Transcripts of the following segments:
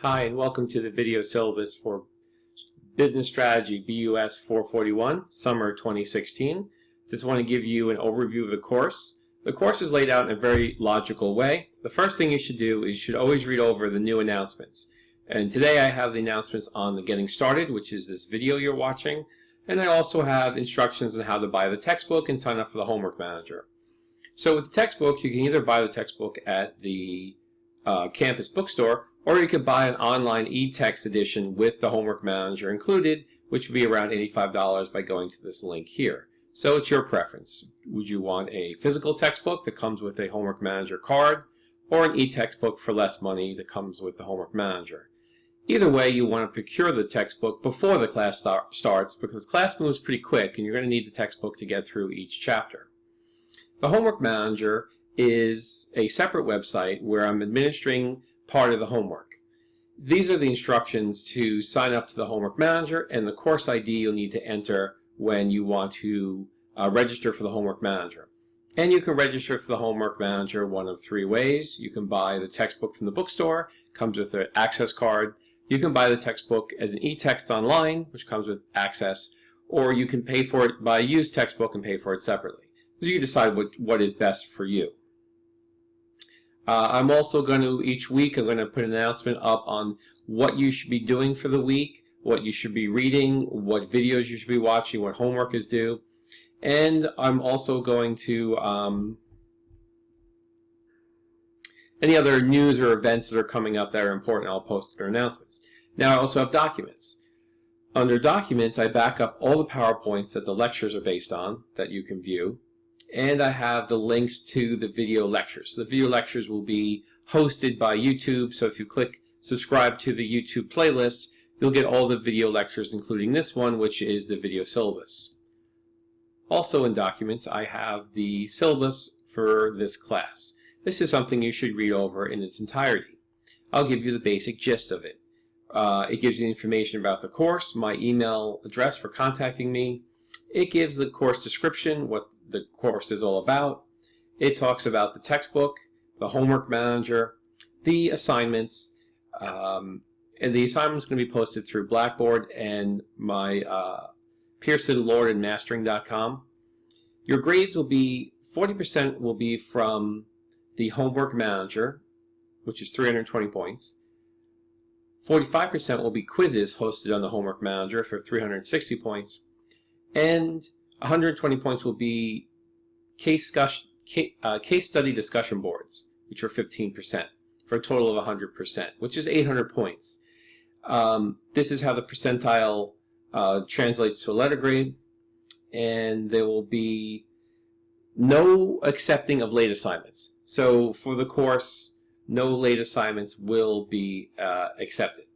Hi, and welcome to the video syllabus for Business Strategy BUS441 Summer 2016. Just want to give you an overview of the course. The course is laid out in a very logical way. The first thing you should do is you should always read over the new announcements. And today I have the announcements on the Getting Started, which is this video you're watching. And I also have instructions on how to buy the textbook and sign up for the homework manager. So with the textbook, you can either buy the textbook at the campus bookstore, or you could buy an online e-text edition with the homework manager included, which would be around $85 by going to this link here. So it's your preference. Would you want a physical textbook that comes with a homework manager card, or an e-textbook for less money that comes with the homework manager? Either way, you want to procure the textbook before the class starts, because class moves pretty quick and you're going to need the textbook to get through each chapter. The homework manager is a separate website where I'm administering part of the homework. These are the instructions to sign up to the homework manager and the course ID you'll need to enter when you want to register for the homework manager. And you can register for the homework manager one of three ways. You can buy the textbook from the bookstore, comes with an access card. You can buy the textbook as an e-text online, which comes with access, or you can pay for it by a used textbook and pay for it separately. So you decide what is best for you. I'm also going to, each week, I'm going to put an announcement up on what you should be doing for the week, what you should be reading, what videos you should be watching, what homework is due. And I'm also going to, any other news or events that are coming up that are important, I'll post their announcements. Now I also have documents. Under documents, I back up all the PowerPoints that the lectures are based on that you can view. And I have the links to the video lectures. So the video lectures will be hosted by YouTube, so if you click subscribe to the YouTube playlist, you'll get all the video lectures, including this one, which is the video syllabus. Also in documents, I have the syllabus for this class. This is something you should read over in its entirety. I'll give you the basic gist of it. It gives you information about the course, my email address for contacting me. It gives the course description, what the course is all about. It talks about the textbook, the homework manager, the assignments, and the assignments going to be posted through Blackboard and my Pearson, Lord, and Mastering.com. Your grades will be 40% will be from the homework manager, which is 320 points. 45% will be quizzes hosted on the homework manager for 360 points. And 120 points will be case study discussion boards, which are 15%, for a total of 100%, which is 800 points. This is how the percentile translates to a letter grade, and there will be no accepting of late assignments. So for the course, no late assignments will be accepted.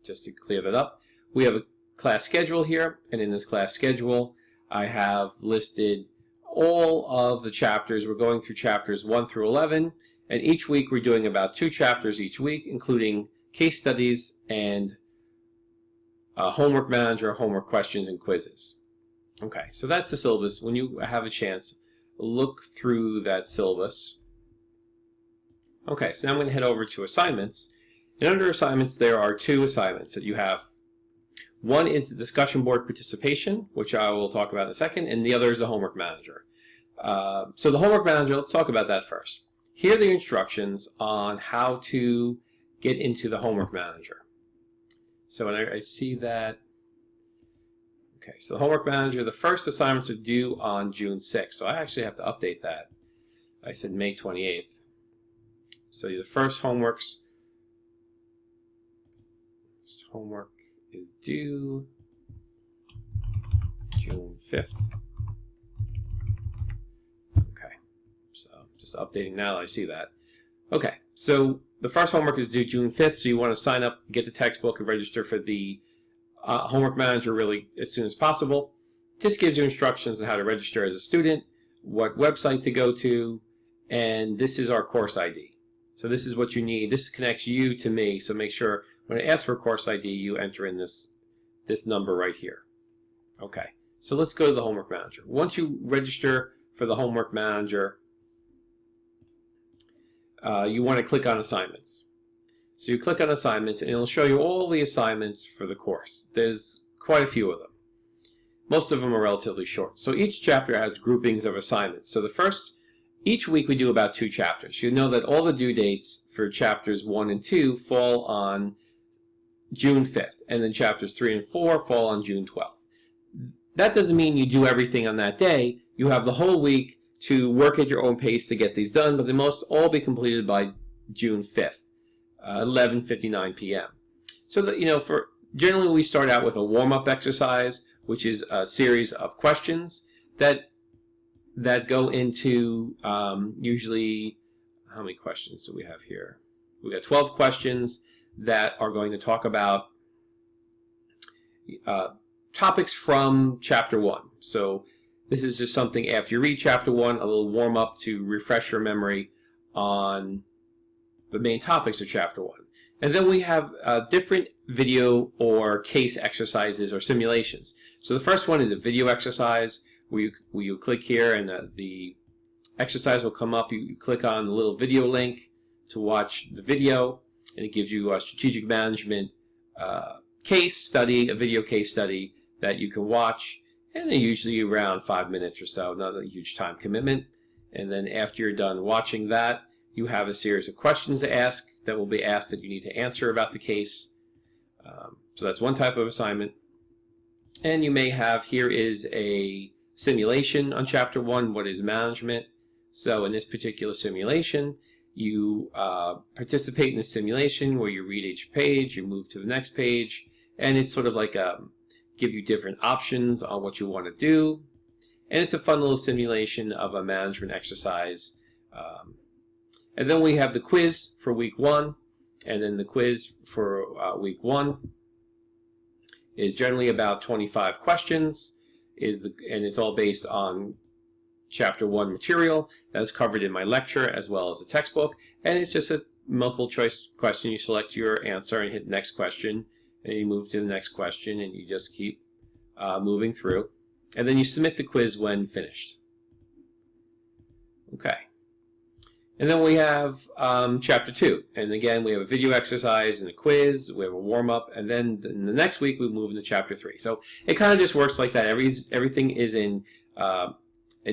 Just to clear that up, we have a class schedule here, and in this class schedule I have listed all of the chapters. We're going through chapters 1 through 11, and each week we're doing about 2 chapters each week, including case studies and homework manager, homework questions, and quizzes. Okay, so that's the syllabus. When you have a chance, look through that syllabus. Okay, so now I'm going to head over to assignments, and under assignments there are 2 assignments that you have. One is the discussion board participation, which I will talk about in a second, and the other is the homework manager. So the homework manager, let's talk about that first. Here are the instructions on how to get into the homework manager. So when I see that, okay, so the homework manager, the first assignments are due on June 6th, so I actually have to update that. I said May 28th. So the first homework is due June 5th. Okay, so just updating now that I see that. Okay, so the first homework is due June 5th, so you want to sign up, get the textbook, and register for the homework manager really as soon as possible. This gives you instructions on how to register as a student, what website to go to, and this is our course ID. So this is what you need. This connects you to me, so make sure when I ask for course ID, you enter in this number right here. Okay, so let's go to the homework manager. Once you register for the homework manager, you want to click on assignments. So you click on assignments and it'll show you all the assignments for the course. There's quite a few of them. Most of them are relatively short. So each chapter has groupings of assignments. So each week we do about 2 chapters. You know that all the due dates for chapters 1 and 2 fall on June 5th, and then chapters 3 and 4 fall on June 12th. That doesn't mean you do everything on that day. You have the whole week to work at your own pace to get these done, but they must all be completed by June 5th, 11:59 p.m. So that, generally we start out with a warm-up exercise, which is a series of questions that go into usually, how many questions do we have here? We got 12 questions that are going to talk about topics from chapter 1. So this is just something after you read chapter 1, a little warm up to refresh your memory on the main topics of chapter 1. And then we have different video or case exercises or simulations. So the first one is a video exercise where you click here and the exercise will come up. You click on the little video link to watch the video, and it gives you a strategic management case study, a video case study that you can watch, and they're usually around 5 minutes or so, not a huge time commitment. And then after you're done watching that, you have a series of questions to ask that will be asked that you need to answer about the case. So that's one type of assignment. And you may have, here is a simulation on chapter 1, what is management. So in this particular simulation, you participate in the simulation where you read each page, you move to the next page, and it's sort of like give you different options on what you want to do. And it's a fun little simulation of a management exercise. And then we have the quiz for week 1, and then the quiz for week 1 is generally about 25 questions, and it's all based on chapter 1 material that's covered in my lecture as well as a textbook, and it's just a multiple choice question. You select your answer and hit next question, and you move to the next question, and you just keep moving through, and then you submit the quiz when finished. Okay. And then we have chapter 2, and again we have a video exercise and a quiz, we have a warm-up, and then in the next week we move into chapter 3. So it kind of just works like that. Everything is in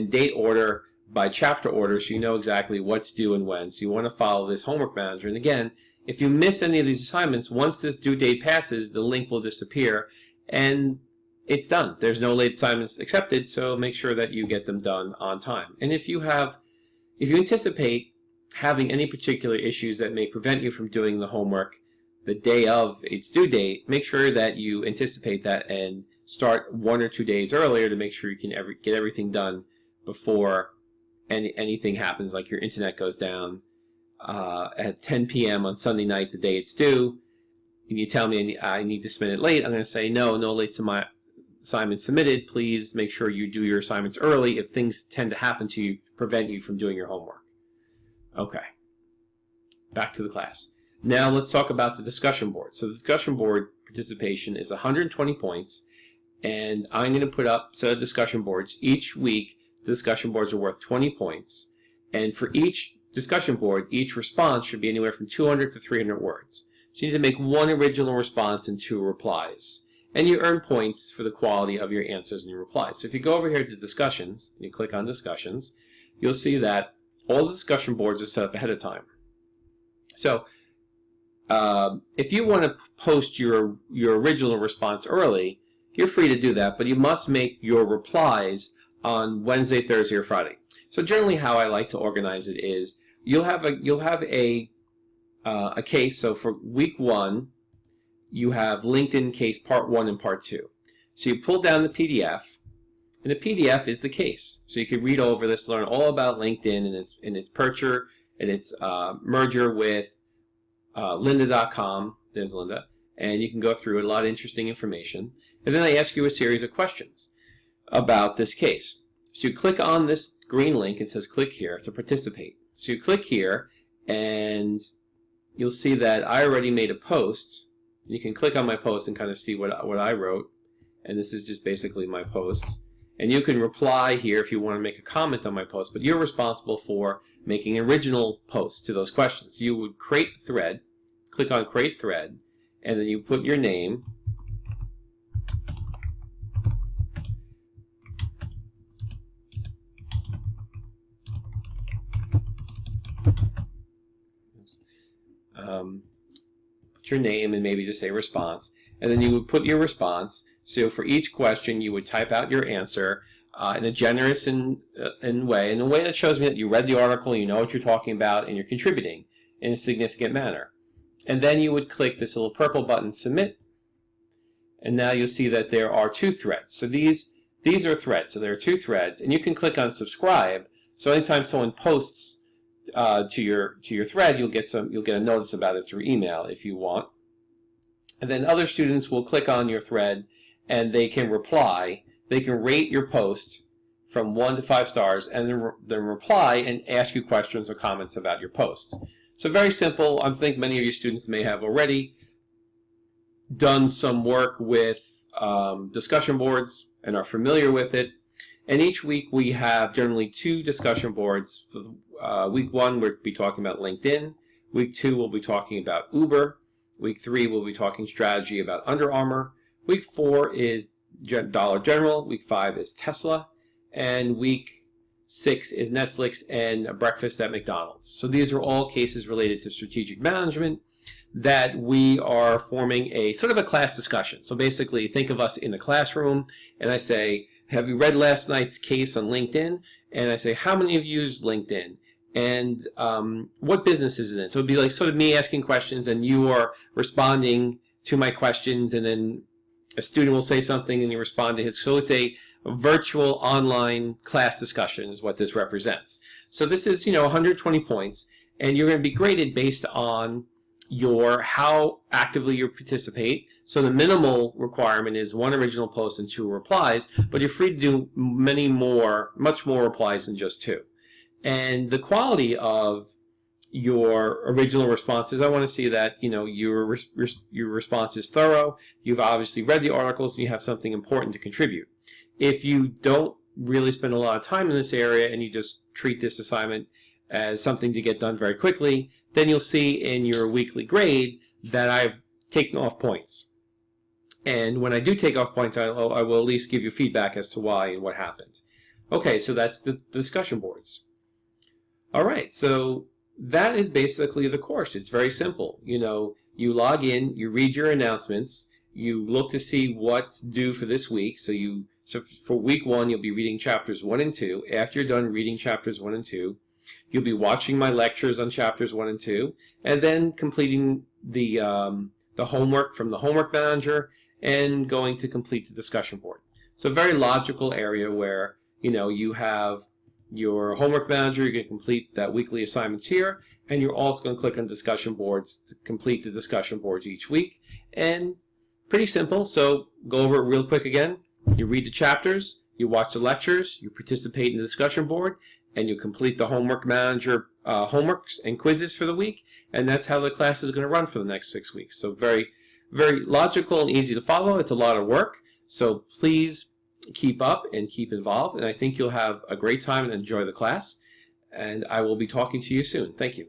date order by chapter order, so you know exactly what's due and when. So you want to follow this homework manager. And again, if you miss any of these assignments, once this due date passes, the link will disappear, and it's done. There's no late assignments accepted, so make sure that you get them done on time. And if you anticipate having any particular issues that may prevent you from doing the homework the day of its due date, make sure that you anticipate that and start 1 or 2 days earlier to make sure you can get everything done before anything happens, like your internet goes down at 10 p.m. on Sunday night, the day it's due, and you tell me I need to submit it late. I'm going to say no late assignments submitted. Please make sure you do your assignments early if things tend to happen to you to prevent you from doing your homework. Okay, back to the class. Now let's talk about the discussion board. So the discussion board participation is 120 points, and I'm going to put up set of discussion boards. Each week, the discussion boards are worth 20 points, and for each discussion board, each response should be anywhere from 200 to 300 words. So you need to make 1 original response and 2 replies. And you earn points for the quality of your answers and your replies. So if you go over here to discussions, and you click on discussions, you'll see that all the discussion boards are set up ahead of time. So if you want to post your original response early, you're free to do that, but you must make your replies on Wednesday, Thursday, or Friday. So generally how I like to organize it is you'll have a case. So for week 1, you have LinkedIn case part 1 and part 2. So you pull down the PDF, and the PDF is the case. So you can read over this, learn all about LinkedIn and its purchase and its merger with lynda.com. There's Lynda. And you can go through a lot of interesting information. And then I ask you a series of questions about this case. So you click on this green link. It says click here to participate. So you click here, and you'll see that I already made a post. You can click on my post and kind of see what I wrote. And this is just basically my post. And you can reply here if you want to make a comment on my post, but you're responsible for making original posts to those questions. You would create a thread, click on Create Thread, and then you put your name. Put your name and maybe just say response, and then you would put your response. So for each question, you would type out your answer in a generous way, in a way that shows me that you read the article, you know what you're talking about, and you're contributing in a significant manner. And then you would click this little purple button, Submit, and now you'll see that there are 2 threads. So these are threads. So there are 2 threads, and you can click on Subscribe. So anytime someone posts to your thread, you'll get a notice about it through email if you want. And then other students will click on your thread and they can reply. They can rate your post from 1 to 5 stars and then reply and ask you questions or comments about your posts. So very simple. I think many of your students may have already done some work with discussion boards and are familiar with it. And each week we have generally 2 discussion boards. For week 1, we'll be talking about LinkedIn. Week 2, we'll be talking about Uber. Week 3, we'll be talking strategy about Under Armour. Week 4 is Dollar General. Week 5 is Tesla. And week 6 is Netflix and a breakfast at McDonald's. So these are all cases related to strategic management that we are forming a sort of a class discussion. So basically, think of us in a classroom, and I say, have you read last night's case on LinkedIn? And I say, how many of you use LinkedIn? And what business is it in? So it'd be like sort of me asking questions and you are responding to my questions, and then a student will say something and you respond to his. So it's a virtual online class discussion is what this represents. So this is, 120 points, and you're going to be graded based on how actively you participate. So the minimal requirement is 1 original post and 2 replies, but you're free to do much more replies than just 2. And the quality of your original responses, I want to see that your response is thorough. You've obviously read the articles and you have something important to contribute. If you don't really spend a lot of time in this area and you just treat this assignment as something to get done very quickly, then you'll see in your weekly grade that I've taken off points. And when I do take off points, I will at least give you feedback as to why and what happened. Okay, so that's the discussion boards. All right, so that is basically the course. It's very simple. You log in, you read your announcements, you look to see what's due for this week. So for week 1, you'll be reading chapters 1 and 2. After you're done reading chapters 1 and 2, you'll be watching my lectures on chapters 1 and 2, and then completing the homework from the homework manager and going to complete the discussion board. So a very logical area where you have your homework manager, you're going to complete that weekly assignments here, and you're also going to click on discussion boards to complete the discussion boards each week. And pretty simple, so go over it real quick again. You read the chapters, you watch the lectures, you participate in the discussion board, and you complete the homework manager homeworks and quizzes for the week, and that's how the class is going to run for the next 6 weeks. So very, very logical and easy to follow. It's a lot of work, so please keep up and keep involved, and I think you'll have a great time and enjoy the class, and I will be talking to you soon. Thank you.